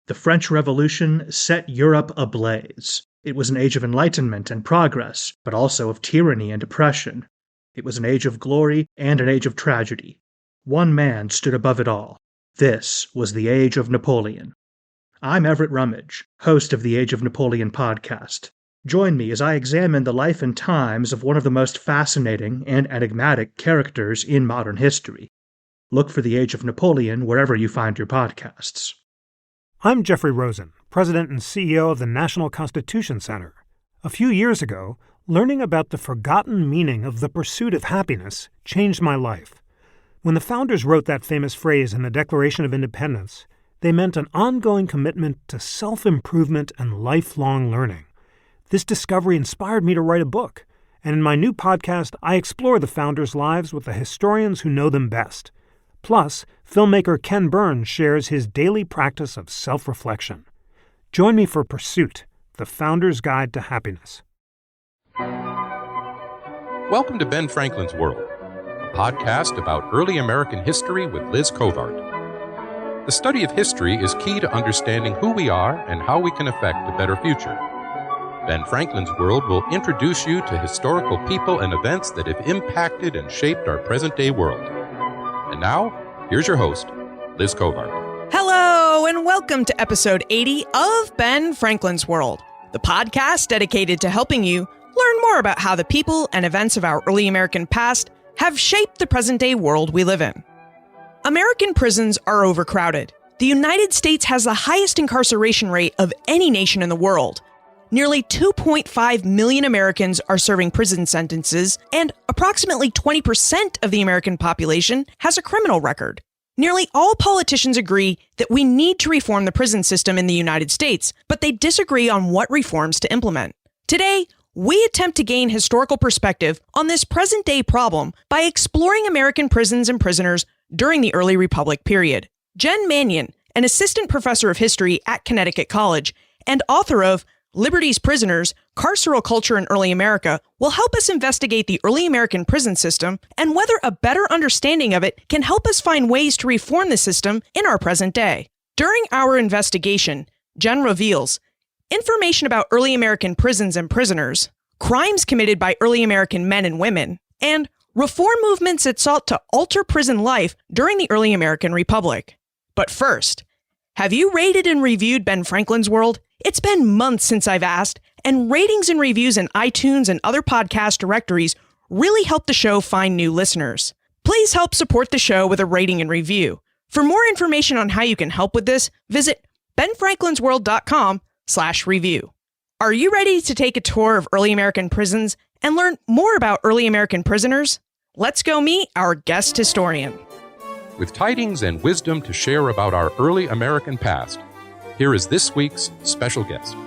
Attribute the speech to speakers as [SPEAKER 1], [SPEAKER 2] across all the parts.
[SPEAKER 1] The French Revolution set Europe ablaze. It was an age of enlightenment and progress, but also of tyranny and oppression. It was an age of glory and an age of tragedy. One man stood above it all. This was the Age of Napoleon. I'm Everett Rummage, host of the Age of Napoleon podcast. Join me as I examine the life and times of one of the most fascinating and enigmatic characters in modern history. Look for the Age of Napoleon wherever you find your podcasts.
[SPEAKER 2] I'm Jeffrey Rosen, President and CEO of the National Constitution Center. A few years ago, learning about the forgotten meaning of the pursuit of happiness changed my life. When the founders wrote that famous phrase in the Declaration of Independence, they meant an ongoing commitment to self-improvement and lifelong learning. This discovery inspired me to write a book, and in my new podcast, I explore the founders' lives with the historians who know them best. Plus, filmmaker Ken Burns shares his daily practice of self-reflection. Join me for Pursuit, the Founder's Guide to Happiness.
[SPEAKER 3] Welcome to Ben Franklin's World, a podcast about early American history with Liz Covart. The study of history is key to understanding who we are and how we can affect a better future. Ben Franklin's World will introduce you to historical people and events that have impacted and shaped our present-day world. And now, here's your host, Liz Covart.
[SPEAKER 4] Hello, and welcome to episode 80 of Ben Franklin's World, the podcast dedicated to helping you learn more about how the people and events of our early American past have shaped the present-day world we live in. American prisons are overcrowded. The United States has the highest incarceration rate of any nation in the world. Nearly 2.5 million Americans are serving prison sentences, and approximately 20% of the American population has a criminal record. Nearly all politicians agree that we need to reform the prison system in the United States, but they disagree on what reforms to implement. Today, we attempt to gain historical perspective on this present-day problem by exploring American prisons and prisoners during the early Republic period. Jen Mannion, an assistant professor of history at Connecticut College and author of Liberty's Prisoners, Carceral Culture in Early America, will help us investigate the early American prison system and whether a better understanding of it can help us find ways to reform the system in our present day. During our investigation, Jen reveals information about early American prisons and prisoners, crimes committed by early American men and women, and reform movements that sought to alter prison life during the early American Republic. But first, have you rated and reviewed Ben Franklin's World? It's been months since I've asked, and ratings and reviews in iTunes and other podcast directories really help the show find new listeners. Please help support the show with a rating and review. For more information on how you can help with this, visit benfranklinsworld.com/review. Are you ready to take a tour of early American prisons and learn more about early American prisoners? Let's go meet our guest historian.
[SPEAKER 3] With tidings and wisdom to share about our early American past, here is this week's special guest.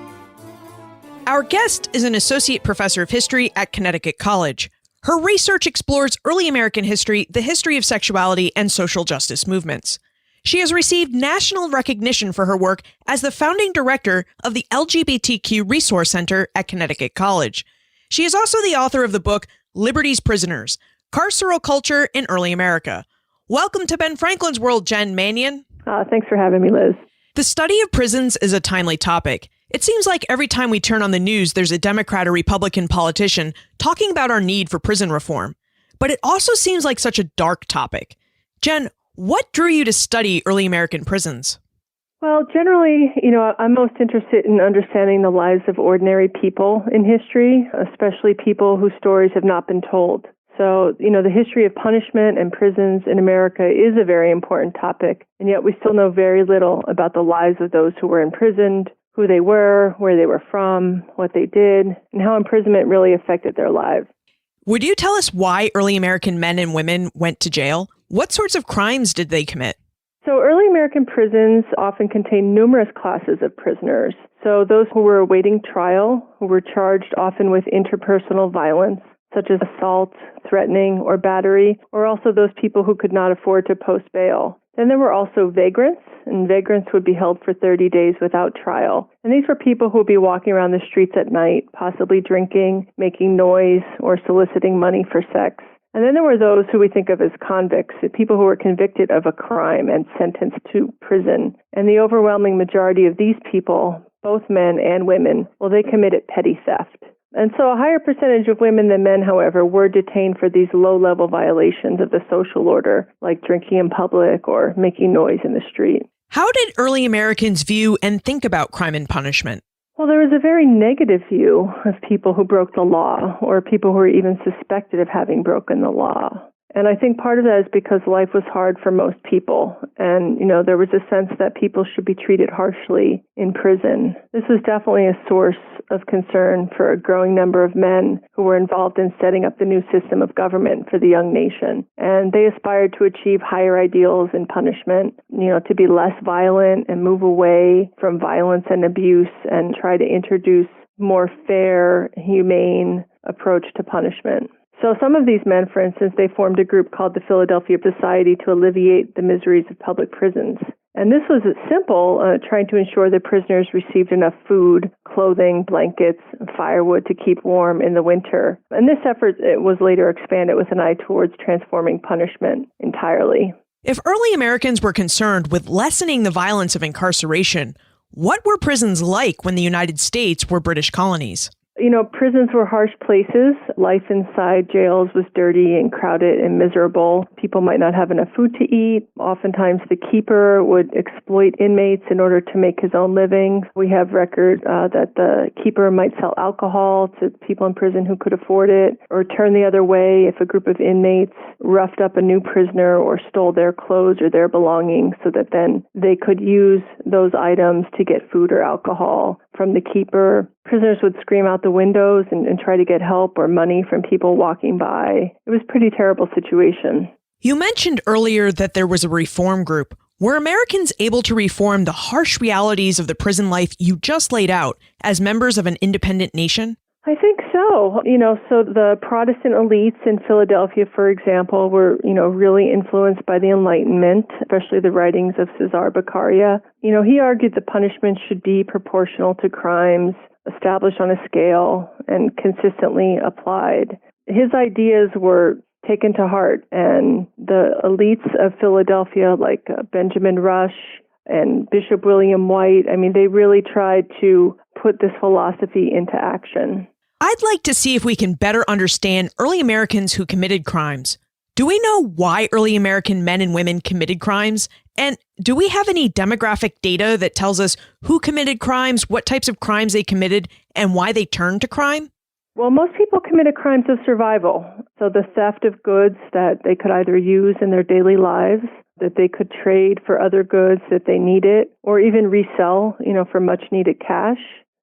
[SPEAKER 4] Our guest is an associate professor of history at Connecticut College. Her research explores early American history, the history of sexuality, and social justice movements. She has received national recognition for her work as the founding director of the LGBTQ Resource Center at Connecticut College. She is also the author of the book Liberty's Prisoners, Carceral Culture in Early America. Welcome to Ben Franklin's World, Jen Mannion.
[SPEAKER 5] Thanks for having me, Liz.
[SPEAKER 4] The study of prisons is a timely topic. It seems like every time we turn on the news, there's a Democrat or Republican politician talking about our need for prison reform. But it also seems like such a dark topic. Jen, what drew you to study early American prisons?
[SPEAKER 5] Well, generally, I'm most interested in understanding the lives of ordinary people in history, especially people whose stories have not been told. So, the history of punishment and prisons in America is a very important topic, and yet we still know very little about the lives of those who were imprisoned, who they were, where they were from, what they did, and how imprisonment really affected their lives.
[SPEAKER 4] Would you tell us why early American men and women went to jail? What sorts of crimes did they commit?
[SPEAKER 5] So early American prisons often contain numerous classes of prisoners. So those who were awaiting trial, who were charged often with interpersonal violence, such as assault, threatening, or battery, or also those people who could not afford to post bail. Then there were also vagrants, and vagrants would be held for 30 days without trial. And these were people who would be walking around the streets at night, possibly drinking, making noise, or soliciting money for sex. And then there were those who we think of as convicts, people who were convicted of a crime and sentenced to prison. And the overwhelming majority of these people, both men and women, well, they committed petty theft. And so a higher percentage of women than men, however, were detained for these low-level violations of the social order, like drinking in public or making noise in the street.
[SPEAKER 4] How did early Americans view and think about crime and punishment?
[SPEAKER 5] Well, there was a very negative view of people who broke the law, or people who were even suspected of having broken the law. And I think part of that is because life was hard for most people. And, there was a sense that people should be treated harshly in prison. This was definitely a source of concern for a growing number of men who were involved in setting up the new system of government for the young nation. And they aspired to achieve higher ideals in punishment, to be less violent and move away from violence and abuse and try to introduce more fair, humane approach to punishment. So some of these men, for instance, they formed a group called the Philadelphia Society to alleviate the miseries of public prisons. And this was simple, trying to ensure that prisoners received enough food, clothing, blankets, and firewood to keep warm in the winter. And this effort was later expanded with an eye towards transforming punishment entirely.
[SPEAKER 4] If early Americans were concerned with lessening the violence of incarceration, what were prisons like when the United States were British colonies?
[SPEAKER 5] Prisons were harsh places. Life inside jails was dirty and crowded and miserable. People might not have enough food to eat. Oftentimes the keeper would exploit inmates in order to make his own living. We have record that the keeper might sell alcohol to people in prison who could afford it, or turn the other way if a group of inmates roughed up a new prisoner or stole their clothes or their belongings so that then they could use those items to get food or alcohol from the keeper. Prisoners would scream out the windows and try to get help or money from people walking by. It was a pretty terrible situation.
[SPEAKER 4] You mentioned earlier that there was a reform group. Were Americans able to reform the harsh realities of the prison life you just laid out as members of an independent nation?
[SPEAKER 5] I think so. So the Protestant elites in Philadelphia, for example, were, really influenced by the Enlightenment, especially the writings of Cesar Beccaria. He argued that punishment should be proportional to crimes, established on a scale, and consistently applied. His ideas were taken to heart, and the elites of Philadelphia, like Benjamin Rush and Bishop William White, they really tried to put this philosophy into action.
[SPEAKER 4] I'd like to see if we can better understand early Americans who committed crimes. Do we know why early American men and women committed crimes? And do we have any demographic data that tells us who committed crimes, what types of crimes they committed, and why they turned to crime?
[SPEAKER 5] Well, most people committed crimes of survival. So the theft of goods that they could either use in their daily lives, that they could trade for other goods that they needed, or even resell, for much needed cash.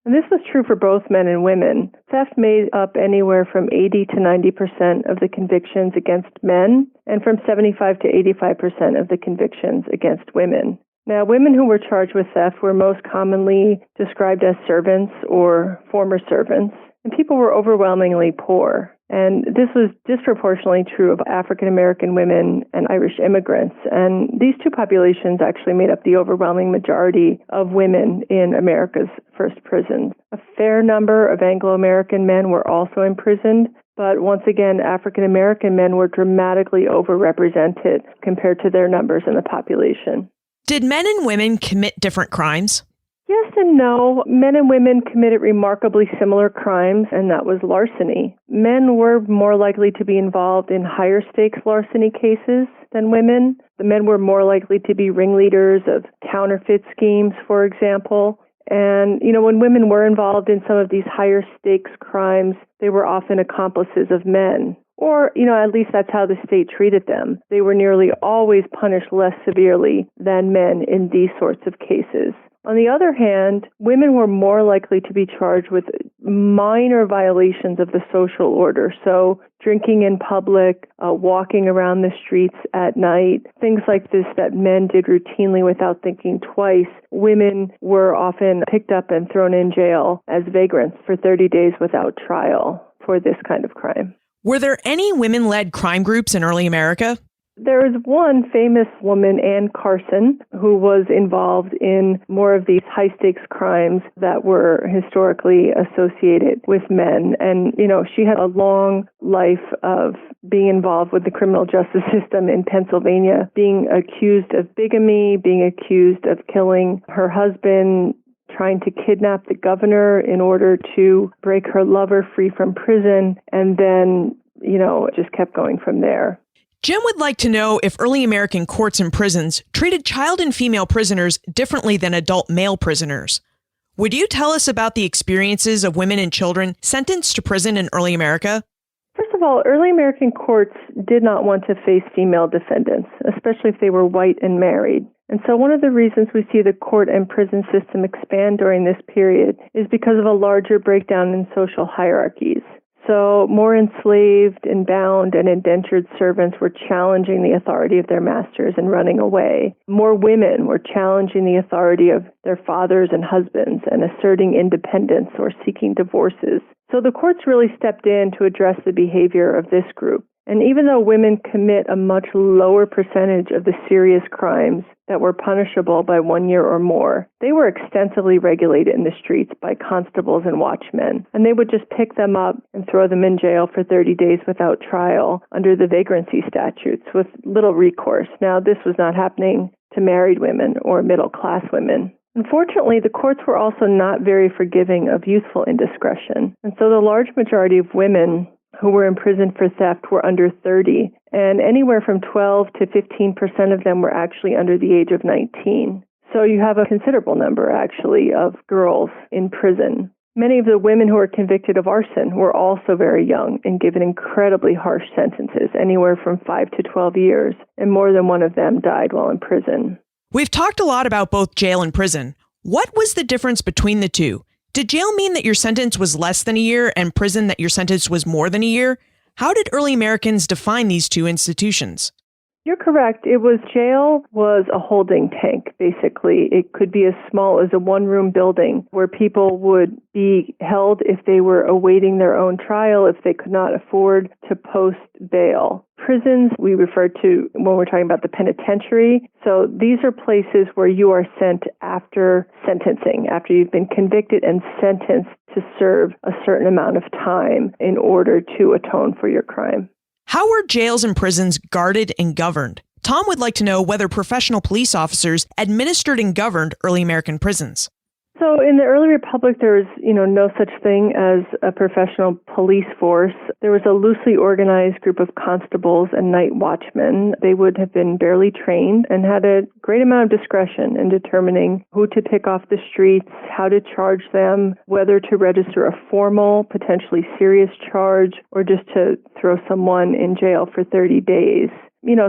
[SPEAKER 5] And this was true for both men and women. Theft made up anywhere from 80 to 90% of the convictions against men, and from 75 to 85% of the convictions against women. Now, women who were charged with theft were most commonly described as servants or former servants, and people were overwhelmingly poor. And this was disproportionately true of African American women and Irish immigrants. And these two populations actually made up the overwhelming majority of women in America's first prisons. A fair number of Anglo-American men were also imprisoned, but once again, African American men were dramatically overrepresented compared to their numbers in the population.
[SPEAKER 4] Did men and women commit different crimes?
[SPEAKER 5] Yes and no. Men and women committed remarkably similar crimes, and that was larceny. Men were more likely to be involved in higher stakes larceny cases than women. The men were more likely to be ringleaders of counterfeit schemes, for example. And, when women were involved in some of these higher stakes crimes, they were often accomplices of men. Or, at least that's how the state treated them. They were nearly always punished less severely than men in these sorts of cases. On the other hand, women were more likely to be charged with minor violations of the social order. So drinking in public, walking around the streets at night, things like this that men did routinely without thinking twice. Women were often picked up and thrown in jail as vagrants for 30 days without trial for this kind of crime.
[SPEAKER 4] Were there any women-led crime groups in early America?
[SPEAKER 5] There is one famous woman, Anne Carson, who was involved in more of these high-stakes crimes that were historically associated with men. And, she had a long life of being involved with the criminal justice system in Pennsylvania, being accused of bigamy, being accused of killing her husband, trying to kidnap the governor in order to break her lover free from prison, and then, it just kept going from there.
[SPEAKER 4] Jim would like to know if early American courts and prisons treated child and female prisoners differently than adult male prisoners. Would you tell us about the experiences of women and children sentenced to prison in early America?
[SPEAKER 5] First of all, early American courts did not want to face female defendants, especially if they were white and married. And so one of the reasons we see the court and prison system expand during this period is because of a larger breakdown in social hierarchies. So more enslaved and bound and indentured servants were challenging the authority of their masters and running away. More women were challenging the authority of their fathers and husbands and asserting independence or seeking divorces. So the courts really stepped in to address the behavior of this group. And even though women commit a much lower percentage of the serious crimes that were punishable by 1 year or more, they were extensively regulated in the streets by constables and watchmen. And they would just pick them up and throw them in jail for 30 days without trial under the vagrancy statutes with little recourse. Now, this was not happening to married women or middle-class women. Unfortunately, the courts were also not very forgiving of youthful indiscretion. And so the large majority of women who were imprisoned for theft were under 30, and anywhere from 12 to 15% of them were actually under the age of 19. So you have a considerable number, actually, of girls in prison. Many of the women who were convicted of arson were also very young and given incredibly harsh sentences, anywhere from 5 to 12 years, and more than one of them died while in prison.
[SPEAKER 4] We've talked a lot about both jail and prison. What was the difference between the two? Did jail mean that your sentence was less than a year and prison that your sentence was more than a year? How did early Americans define these two institutions?
[SPEAKER 5] You're correct. Jail was a holding tank, basically. It could be as small as a one-room building where people would be held if they were awaiting their own trial, if they could not afford to post bail. Prisons, we refer to when we're talking about the penitentiary. So these are places where you are sent after sentencing, after you've been convicted and sentenced to serve a certain amount of time in order to atone for your crime.
[SPEAKER 4] How were jails and prisons guarded and governed? Tom would like to know whether professional police officers administered and governed early American prisons.
[SPEAKER 5] So in the early republic, there was, no such thing as a professional police force. There was a loosely organized group of constables and night watchmen. They would have been barely trained and had a great amount of discretion in determining who to pick off the streets, how to charge them, whether to register a formal, potentially serious charge, or just to throw someone in jail for 30 days.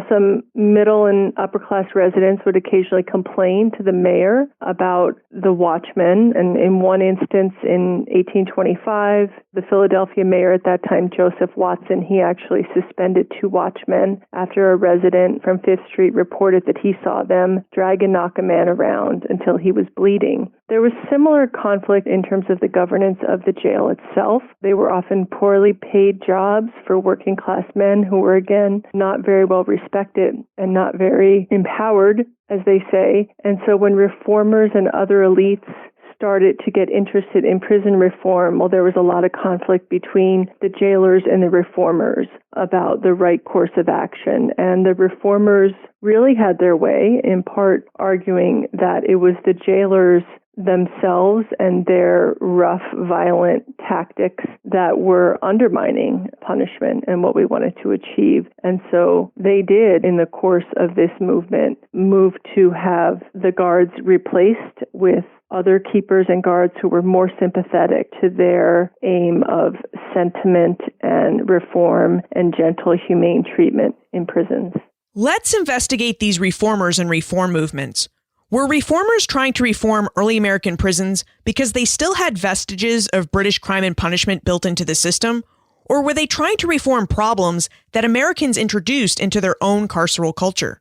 [SPEAKER 5] Some middle and upper class residents would occasionally complain to the mayor about the watchmen. And in one instance, in 1825, the Philadelphia mayor at that time, Joseph Watson, he actually suspended 2 watchmen after a resident from Fifth Street reported that he saw them drag and knock a man around until he was bleeding. There was similar conflict in terms of the governance of the jail itself. They were often poorly paid jobs for working class men who were, again, not very well respected and not very empowered, as they say. And so when reformers and other elites started to get interested in prison reform, well, there was a lot of conflict between the jailers and the reformers about the right course of action. And the reformers really had their way, in part arguing that it was the jailers themselves and their rough, violent tactics that were undermining punishment and what we wanted to achieve. And so they did, in the course of this movement, move to have the guards replaced with other keepers and guards who were more sympathetic to their aim of sentiment and reform and gentle, humane treatment in prisons.
[SPEAKER 4] Let's investigate these reformers and reform movements. Were reformers trying to reform early American prisons because they still had vestiges of British crime and punishment built into the system? Or were they trying to reform problems that Americans introduced into their own carceral culture?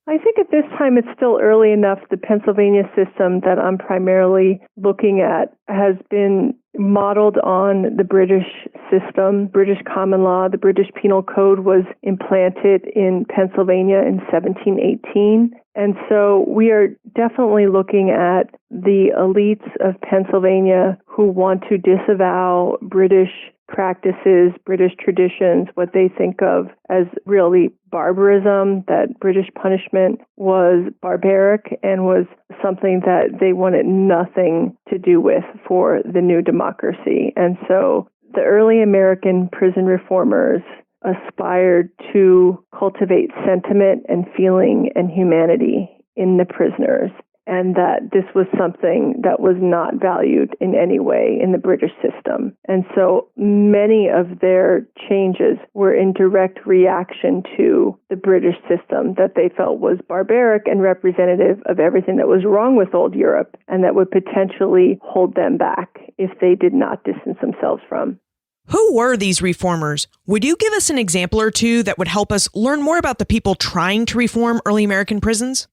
[SPEAKER 5] I think at this time it's still early enough. The Pennsylvania system that I'm primarily looking at has been modeled on the British system, British common law. The British Penal Code was implanted in Pennsylvania in 1718. And so we are definitely looking at the elites of Pennsylvania who want to disavow British practices, British traditions, what they think of as really barbarism, that British punishment was barbaric and was something that they wanted nothing to do with for the new democracy. And so the early American prison reformers aspired to cultivate sentiment and feeling and humanity in the prisoners, and that this was something that was not valued in any way in the British system. And so many of their changes were in direct reaction to the British system that they felt was barbaric and representative of everything that was wrong with old Europe, and that would potentially hold them back if they did not distance themselves from.
[SPEAKER 4] Who were these reformers? Would you give us an example or two that would help us learn more about the people trying to reform early American prisons?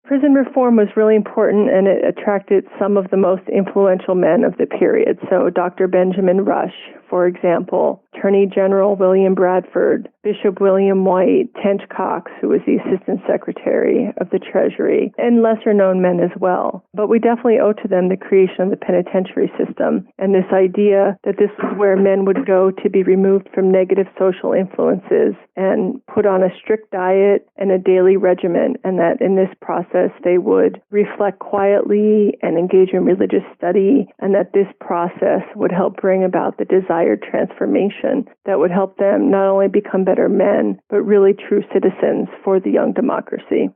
[SPEAKER 5] Prison reform was really important, and it attracted some of the most influential men of the period. So Dr. Benjamin Rush, for example, Attorney General William Bradford, Bishop William White, Tench Coxe, who was the Assistant Secretary of the Treasury, and lesser-known men as well. But we definitely owe to them the creation of the penitentiary system, and this idea that this was where men would go to be removed from negative social influences and put on a strict diet and a daily regimen, and that in this process they would reflect quietly and engage in religious study, and that this process would help bring about the desired transformation that would help them not only become better men, but really true citizens for the young democracy.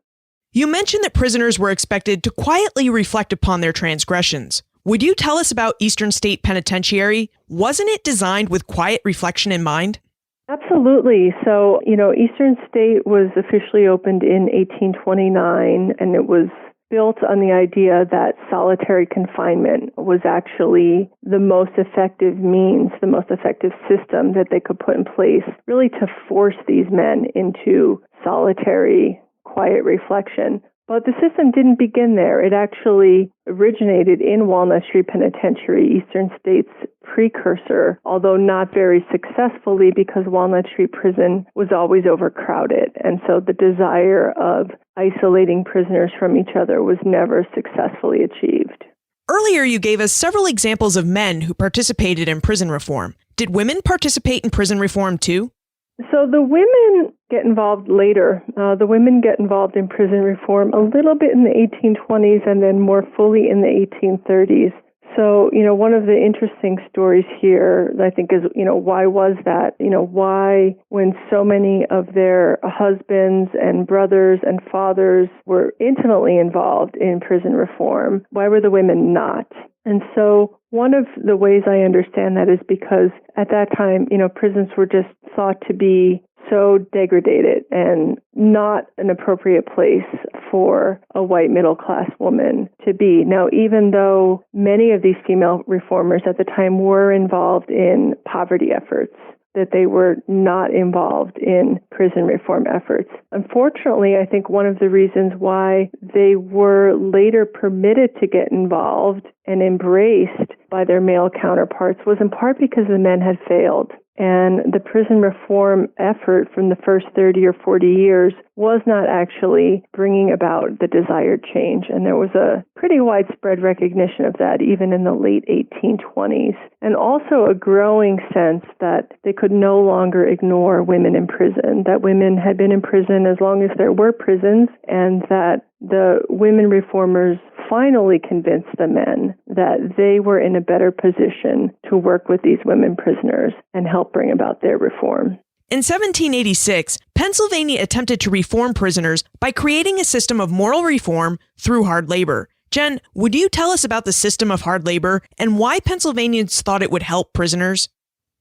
[SPEAKER 4] You mentioned that prisoners were expected to quietly reflect upon their transgressions. Would you tell us about Eastern State Penitentiary? Wasn't it designed with quiet reflection in mind?
[SPEAKER 5] Absolutely. So, Eastern State was officially opened in 1829, and it was built on the idea that solitary confinement was actually the most effective means, the most effective system that they could put in place, really to force these men into solitary, quiet reflection. But the system didn't begin there. It actually originated in Walnut Street Penitentiary, Eastern State's precursor, although not very successfully because Walnut Street Prison was always overcrowded. And so the desire of isolating prisoners from each other was never successfully achieved.
[SPEAKER 4] Earlier, you gave us several examples of men who participated in prison reform. Did women participate in prison reform too?
[SPEAKER 5] So the women get involved later. The women get involved in prison reform a little bit in the 1820s and then more fully in the 1830s. So, one of the interesting stories here, I think, is, why was that? Why, when so many of their husbands and brothers and fathers were intimately involved in prison reform, why were the women not? And so one of the ways I understand that is because at that time, prisons were just thought to be so degraded and not an appropriate place for a white middle-class woman to be. Now, even though many of these female reformers at the time were involved in poverty efforts, that they were not involved in prison reform efforts. Unfortunately, I think one of the reasons why they were later permitted to get involved and embraced by their male counterparts was in part because the men had failed. And the prison reform effort from the first 30 or 40 years was not actually bringing about the desired change. And there was a pretty widespread recognition of that even in the late 1820s. And also a growing sense that they could no longer ignore women in prison, that women had been in prison as long as there were prisons, and that the women reformers finally convinced the men that they were in a better position to work with these women prisoners and help bring about their reform.
[SPEAKER 4] In 1786, Pennsylvania attempted to reform prisoners by creating a system of moral reform through hard labor. Jen, would you tell us about the system of hard labor and why Pennsylvanians thought it would help prisoners?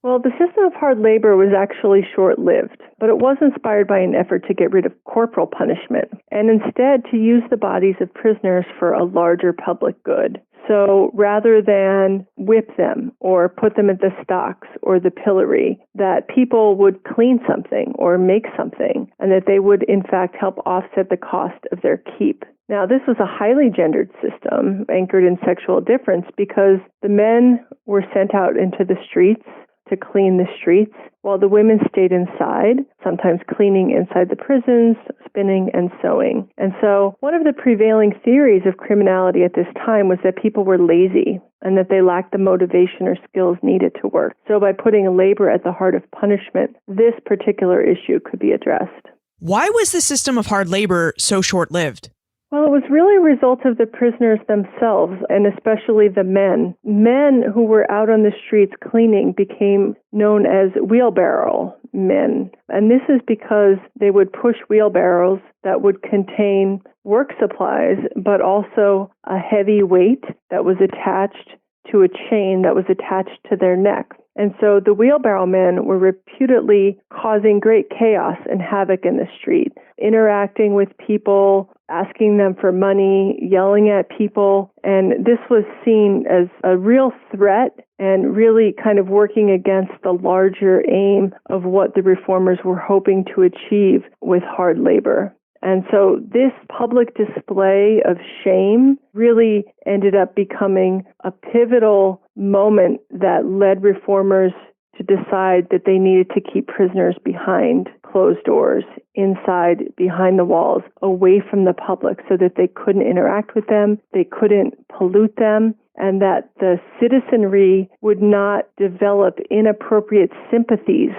[SPEAKER 5] Well, the system of hard labor was actually short-lived, but it was inspired by an effort to get rid of corporal punishment and instead to use the bodies of prisoners for a larger public good. So rather than whip them or put them at the stocks or the pillory, that people would clean something or make something, and that they would in fact help offset the cost of their keep. Now, this was a highly gendered system anchored in sexual difference because the men were sent out into the streets to clean the streets, while the women stayed inside, sometimes cleaning inside the prisons, spinning and sewing. And so one of the prevailing theories of criminality at this time was that people were lazy and that they lacked the motivation or skills needed to work. So by putting labor at the heart of punishment, this particular issue could be addressed.
[SPEAKER 4] Why was the system of hard labor so short-lived?
[SPEAKER 5] Well, it was really a result of the prisoners themselves, and especially the men. Men who were out on the streets cleaning became known as wheelbarrow men. And this is because they would push wheelbarrows that would contain work supplies, but also a heavy weight that was attached to a chain that was attached to their neck. And so the wheelbarrow men were reputedly causing great chaos and havoc in the street, interacting with people, asking them for money, yelling at people. And this was seen as a real threat and really kind of working against the larger aim of what the reformers were hoping to achieve with hard labor. And so this public display of shame really ended up becoming a pivotal moment that led reformers to decide that they needed to keep prisoners behind closed doors, inside, behind the walls, away from the public so that they couldn't interact with them, they couldn't pollute them, and that the citizenry would not develop inappropriate sympathies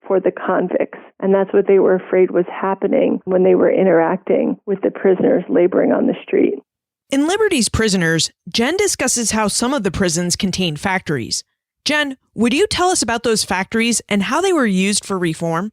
[SPEAKER 5] for the convicts. And that's what they were afraid was happening when they were interacting with the prisoners laboring on the street.
[SPEAKER 4] In Liberty's Prisoners, Jen discusses how some of the prisons contain factories. Jen, would you tell us about those factories and how they were used for reform?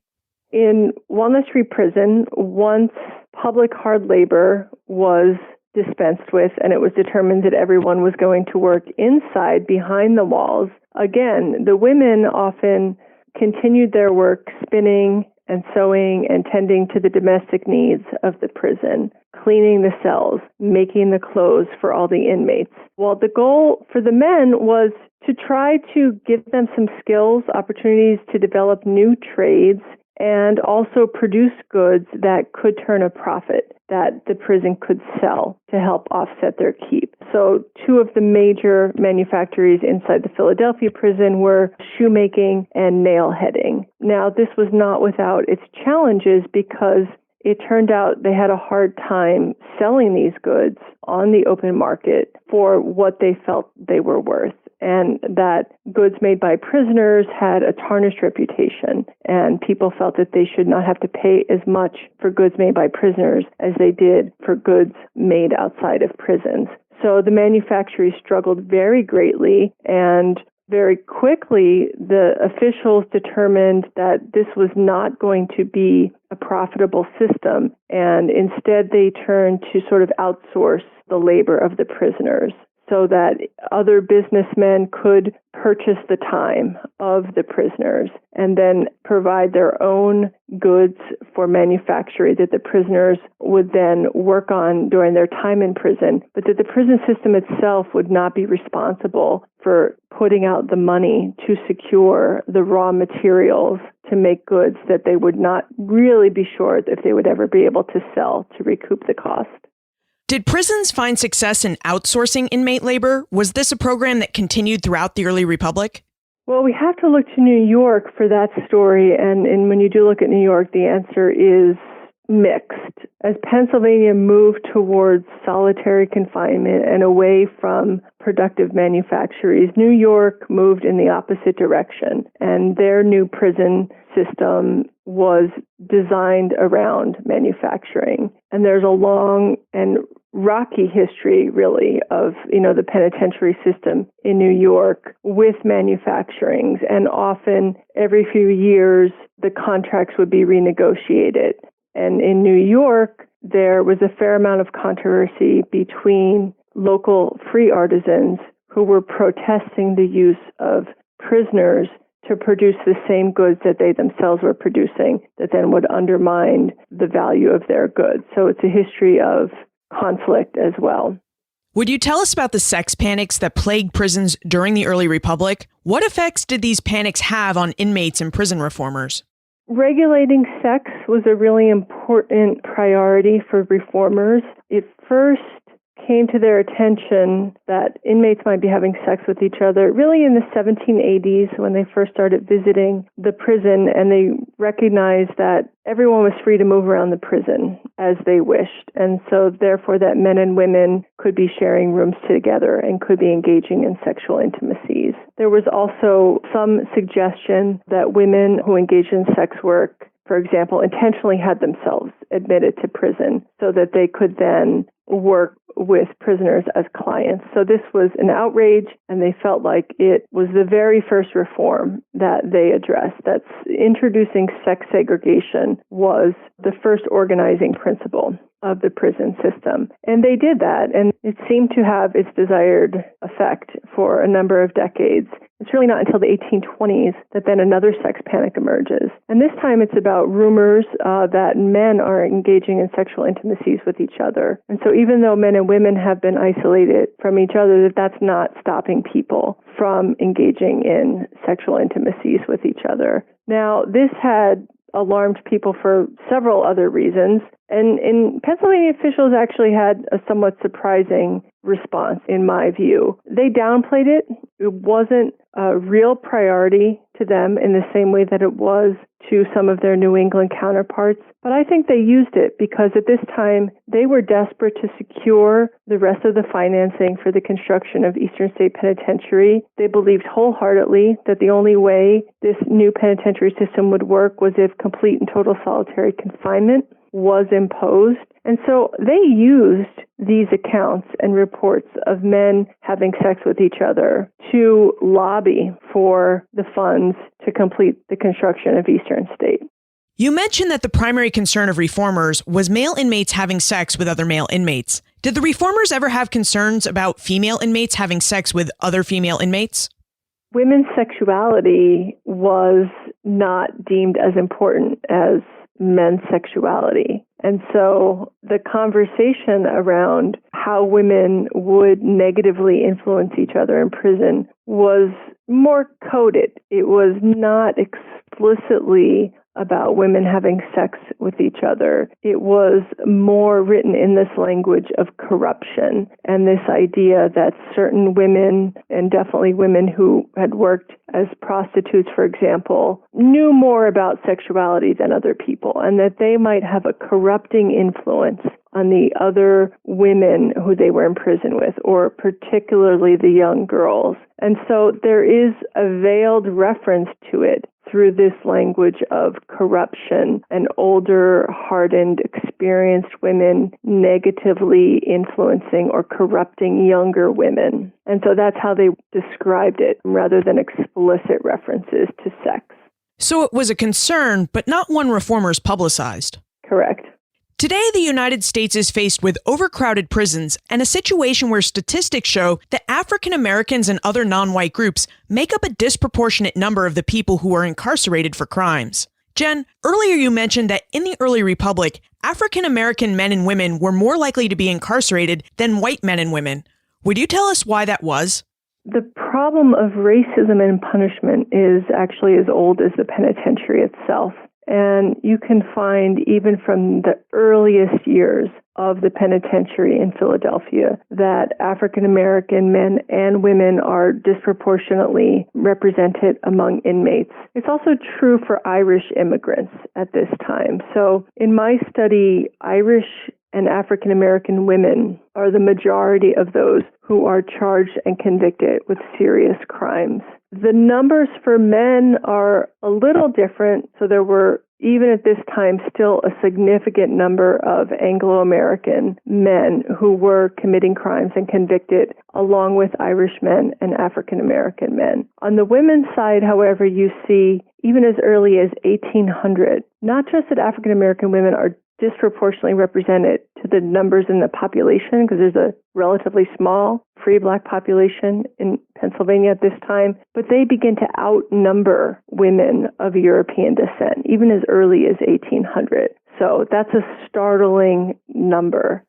[SPEAKER 5] In Walnut Street Prison, once public hard labor was dispensed with and it was determined that everyone was going to work inside behind the walls, again, the women often continued their work spinning and sewing and tending to the domestic needs of the prison, cleaning the cells, making the clothes for all the inmates. While the goal for the men was to try to give them some skills, opportunities to develop new trades, and also produce goods that could turn a profit that the prison could sell to help offset their keep. So two of the major manufactories inside the Philadelphia prison were shoemaking and nail heading. Now, this was not without its challenges because it turned out they had a hard time selling these goods on the open market for what they felt they were worth, and that goods made by prisoners had a tarnished reputation, and people felt that they should not have to pay as much for goods made by prisoners as they did for goods made outside of prisons. So the manufacturers struggled very greatly, and very quickly, the officials determined that this was not going to be a profitable system, and instead they turned to sort of outsource the labor of the prisoners so that other businessmen could purchase the time of the prisoners and then provide their own goods for manufacturing that the prisoners would then work on during their time in prison, but that the prison system itself would not be responsible for putting out the money to secure the raw materials to make goods that they would not really be sure if they would ever be able to sell to recoup the cost.
[SPEAKER 4] Did prisons find success in outsourcing inmate labor? Was this a program that continued throughout the early republic?
[SPEAKER 5] Well, we have to look to New York for that story, and when you do look at New York, the answer is mixed. As Pennsylvania moved towards solitary confinement and away from productive manufactories, New York moved in the opposite direction, and their new prison system was designed around manufacturing. And there's a long and rocky history, really, of, the penitentiary system in New York with manufacturings. And often, every few years, the contracts would be renegotiated. And in New York, there was a fair amount of controversy between local free artisans who were protesting the use of prisoners to produce the same goods that they themselves were producing that then would undermine the value of their goods. So it's a history of conflict as well.
[SPEAKER 4] Would you tell us about the sex panics that plagued prisons during the early republic? What effects did these panics have on inmates and prison reformers?
[SPEAKER 5] Regulating sex was a really important priority for reformers. It first came to their attention that inmates might be having sex with each other really in the 1780s when they first started visiting the prison, and they recognized that everyone was free to move around the prison as they wished, and so therefore that men and women could be sharing rooms together and could be engaging in sexual intimacies. There was also some suggestion that women who engaged in sex work, for example, intentionally had themselves admitted to prison so that they could then work with prisoners as clients. So this was an outrage, and they felt like it was the very first reform that they addressed. That's introducing sex segregation was the first organizing principle of the prison system. And they did that, and it seemed to have its desired effect for a number of decades. It's really not until the 1820s that then another sex panic emerges. And this time it's about rumors that men are engaging in sexual intimacies with each other. And so even though men and women have been isolated from each other, that's not stopping people from engaging in sexual intimacies with each other. Now, this had alarmed people for several other reasons. And in Pennsylvania, officials actually had a somewhat surprising response, in my view. They downplayed it. It wasn't a real priority to them in the same way that it was to some of their New England counterparts. But I think they used it because at this time, they were desperate to secure the rest of the financing for the construction of Eastern State Penitentiary. They believed wholeheartedly that the only way this new penitentiary system would work was if complete and total solitary confinement was imposed. And so they used these accounts and reports of men having sex with each other to lobby for the funds to complete the construction of Eastern State.
[SPEAKER 4] You mentioned that the primary concern of reformers was male inmates having sex with other male inmates. Did the reformers ever have concerns about female inmates having sex with other female inmates?
[SPEAKER 5] Women's sexuality was not deemed as important as men's sexuality. And so the conversation around how women would negatively influence each other in prison was more coded. It was not explicitly about women having sex with each other. It was more written in this language of corruption and this idea that certain women, and definitely women who had worked as prostitutes, for example, knew more about sexuality than other people, and that they might have a corrupting influence on the other women who they were in prison with, or particularly the young girls. And so there is a veiled reference to it through this language of corruption and older, hardened, experienced women negatively influencing or corrupting younger women. And so that's how they described it, rather than explicit references to sex.
[SPEAKER 4] So it was a concern, but not one reformers publicized.
[SPEAKER 5] Correct.
[SPEAKER 4] Today, the United States is faced with overcrowded prisons and a situation where statistics show that African Americans and other non-white groups make up a disproportionate number of the people who are incarcerated for crimes. Jen, earlier you mentioned that in the early republic, African American men and women were more likely to be incarcerated than white men and women. Would you tell us why that was?
[SPEAKER 5] The problem of racism and punishment is actually as old as the penitentiary itself. And you can find, even from the earliest years of the penitentiary in Philadelphia, that African American men and women are disproportionately represented among inmates. It's also true for Irish immigrants at this time. So in my study, Irish and African American women are the majority of those who are charged and convicted with serious crimes. The numbers for men are a little different. So there were, even at this time, still a significant number of Anglo-American men who were committing crimes and convicted, along with Irish men and African American men. On the women's side, however, you see, even as early as 1800, not just that African American women are disproportionately represented to the numbers in the population, because there's a relatively small free black population in Pennsylvania at this time, but they begin to outnumber women of European descent, even as early as 1800. So that's a startling number.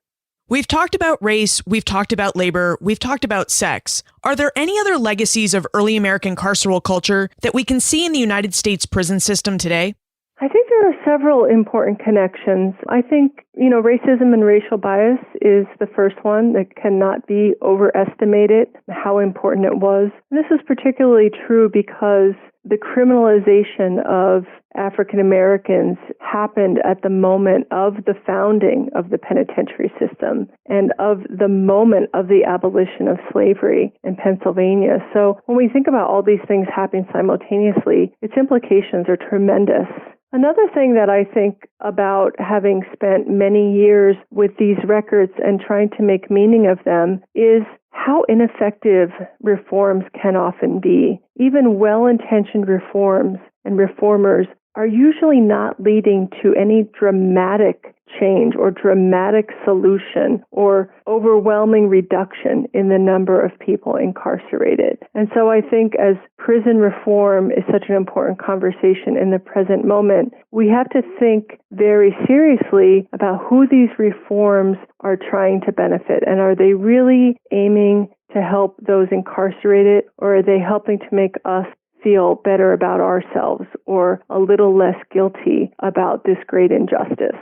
[SPEAKER 4] We've talked about race, we've talked about labor, we've talked about sex. Are there any other legacies of early American carceral culture that we can see in the United States prison system today?
[SPEAKER 5] I think there are several important connections. I think, racism and racial bias is the first one that cannot be overestimated, how important it was. And this is particularly true because the criminalization of African Americans happened at the moment of the founding of the penitentiary system and of the moment of the abolition of slavery in Pennsylvania. So when we think about all these things happening simultaneously, its implications are tremendous. Another thing that I think about, having spent many years with these records and trying to make meaning of them, is how ineffective reforms can often be. Even well-intentioned reforms and reformers are usually not leading to any dramatic change or dramatic solution or overwhelming reduction in the number of people incarcerated. And so I think as prison reform is such an important conversation in the present moment, we have to think very seriously about who these reforms are trying to benefit. And are they really aiming to help those incarcerated, or are they helping to make us feel better about ourselves or a little less guilty about this great injustice?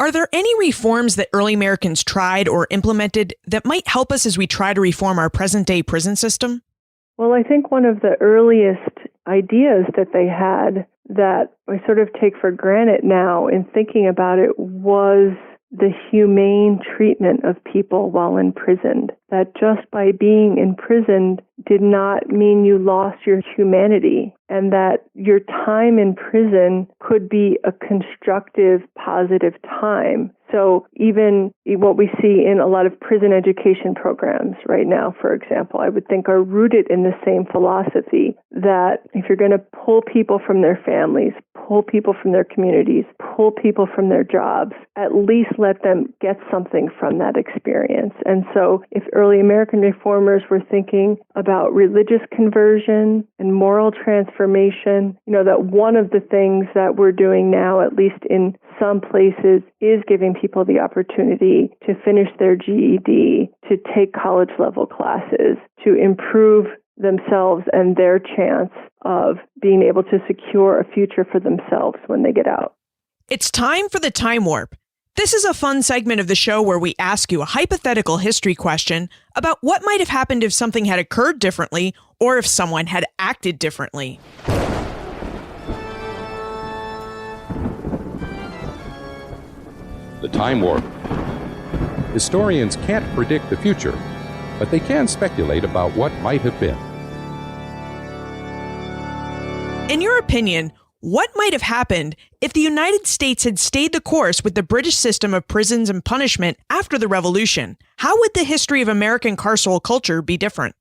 [SPEAKER 4] Are there any reforms that early Americans tried or implemented that might help us as we try to reform our present-day prison system?
[SPEAKER 5] Well, I think one of the earliest ideas that they had that I sort of take for granted now in thinking about it was the humane treatment of people while imprisoned. That just by being imprisoned did not mean you lost your humanity, and that your time in prison could be a constructive, positive time. So even what we see in a lot of prison education programs right now, for example, I would think are rooted in the same philosophy that if you're going to pull people from their families, pull people from their communities, pull people from their jobs, at least let them get something from that experience. And so if early American reformers were thinking about religious conversion and moral transformation, that one of the things that we're doing now, at least in some places, is giving people the opportunity to finish their GED, to take college-level classes, to improve themselves and their chance of being able to secure a future for themselves when they get out.
[SPEAKER 4] It's time for the Time Warp. This is a fun segment of the show where we ask you a hypothetical history question about what might have happened if something had occurred differently or if someone had acted differently.
[SPEAKER 3] The Time Warp. Historians can't predict the future, but they can speculate about what might have been.
[SPEAKER 4] In your opinion, what might have happened if the United States had stayed the course with the British system of prisons and punishment after the Revolution? How would the history of American carceral culture be different?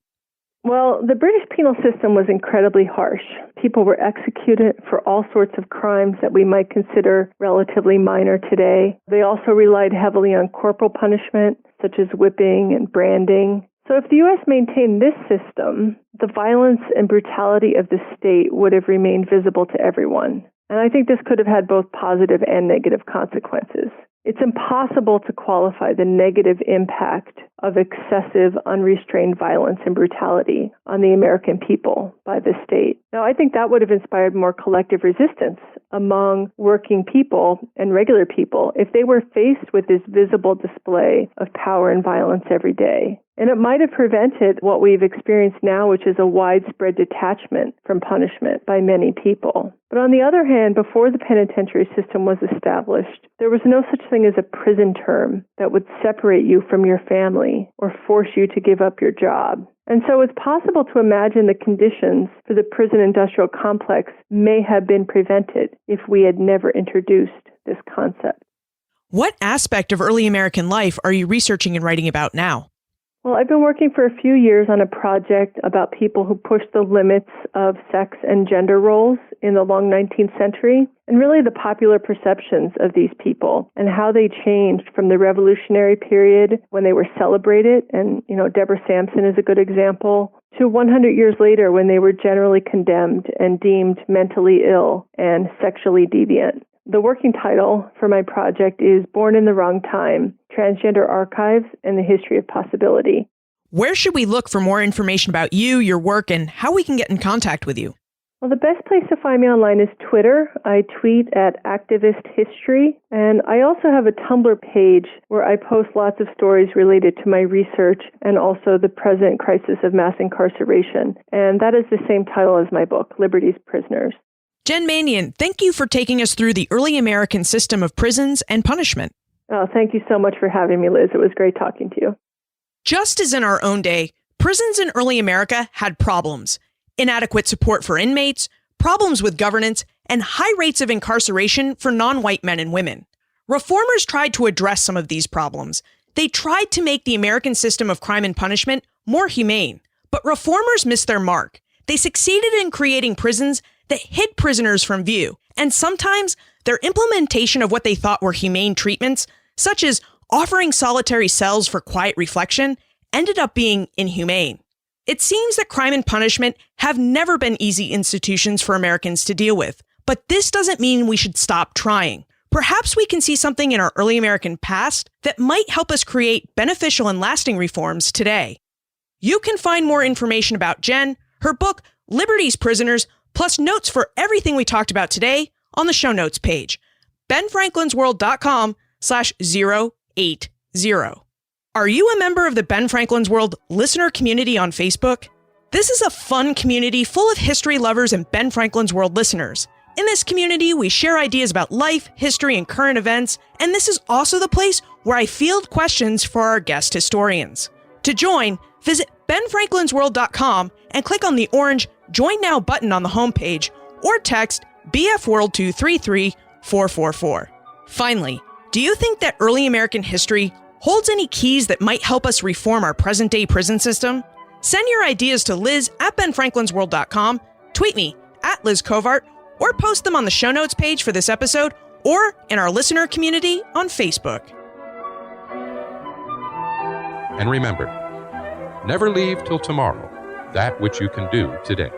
[SPEAKER 5] Well, the British penal system was incredibly harsh. People were executed for all sorts of crimes that we might consider relatively minor today. They also relied heavily on corporal punishment, such as whipping and branding. So if the U.S. maintained this system, the violence and brutality of the state would have remained visible to everyone. And I think this could have had both positive and negative consequences. It's impossible to qualify the negative impact of excessive, unrestrained violence and brutality on the American people by the state. Now, I think that would have inspired more collective resistance among working people and regular people if they were faced with this visible display of power and violence every day. And it might have prevented what we've experienced now, which is a widespread detachment from punishment by many people. But on the other hand, before the penitentiary system was established, there was no such thing as a prison term that would separate you from your family or force you to give up your job. And so it's possible to imagine the conditions for the prison industrial complex may have been prevented if we had never introduced this concept.
[SPEAKER 4] What aspect of early American life are you researching and writing about now?
[SPEAKER 5] Well, I've been working for a few years on a project about people who pushed the limits of sex and gender roles in the long 19th century, and really the popular perceptions of these people and how they changed from the Revolutionary period when they were celebrated, and, Deborah Sampson is a good example, to 100 years later when they were generally condemned and deemed mentally ill and sexually deviant. The working title for my project is Born in the Wrong Time, Transgender Archives and the History of Possibility.
[SPEAKER 4] Where should we look for more information about you, your work, and how we can get in contact with you?
[SPEAKER 5] Well, the best place to find me online is Twitter. I tweet at Activist History, and I also have a Tumblr page where I post lots of stories related to my research and also the present crisis of mass incarceration. And that is the same title as my book, Liberty's Prisoners.
[SPEAKER 4] Jen Manion, thank you for taking us through the early American system of prisons and punishment.
[SPEAKER 5] Oh, thank you so much for having me, Liz. It was great talking to you.
[SPEAKER 4] Just as in our own day, prisons in early America had problems. Inadequate support for inmates, problems with governance, and high rates of incarceration for non-white men and women. Reformers tried to address some of these problems. They tried to make the American system of crime and punishment more humane. But reformers missed their mark. They succeeded in creating prisons that hid prisoners from view, and sometimes their implementation of what they thought were humane treatments, such as offering solitary cells for quiet reflection, ended up being inhumane. It seems that crime and punishment have never been easy institutions for Americans to deal with, but this doesn't mean we should stop trying. Perhaps we can see something in our early American past that might help us create beneficial and lasting reforms today. You can find more information about Jen, her book, Liberty's Prisoners, plus notes for everything we talked about today on the show notes page, benfranklinsworld.com/080. Are you a member of the Ben Franklin's World listener community on Facebook? This is a fun community full of history lovers and Ben Franklin's World listeners. In this community, we share ideas about life, history, and current events, and this is also the place where I field questions for our guest historians. To join, visit benfranklinsworld.com and click on the orange Join Now button on the homepage, or text BFWorld to 33444. Finally, do you think that early American history holds any keys that might help us reform our present-day prison system? Send your ideas to Liz at benfranklinsworld.com, tweet me at Liz Covart, or post them on the show notes page for this episode or in our listener community on Facebook.
[SPEAKER 3] And remember, never leave till tomorrow that which you can do today.